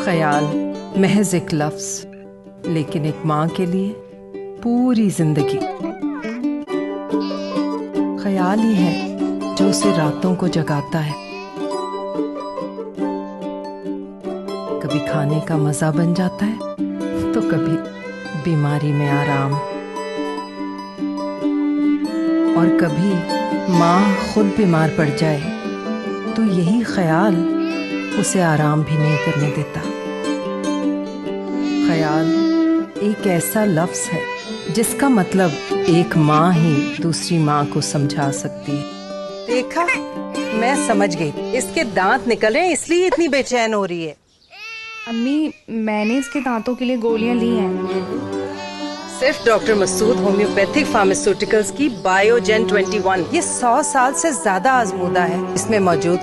ख्याल महज एक लफ्ज, लेकिन एक माँ के लिए पूरी जिंदगी। ख्याल ही है जो उसे रातों को जगाता है, कभी खाने का मजा बन जाता है तो कभी बीमारी में आराम, और कभी माँ खुद बीमार पड़ जाए तो यही ख्याल उसे आराम भी नहीं करने देता। ख्याल एक ऐसा लफ्ज है जिसका मतलब एक माँ ही दूसरी माँ को समझा सकती है। देखा, मैं समझ गई, इसके दांत निकल रहे हैं इसलिए इतनी बेचैन हो रही है। अम्मी, मैंने इसके दांतों के लिए गोलियां ली हैं। सिर्फ डॉक्टर मसूद होम्योपैथिक फार्मास्यूटिकल्स की बायोजेन 21, ये 100 साल से ज्यादा आजमूदा है। इसमें मौजूद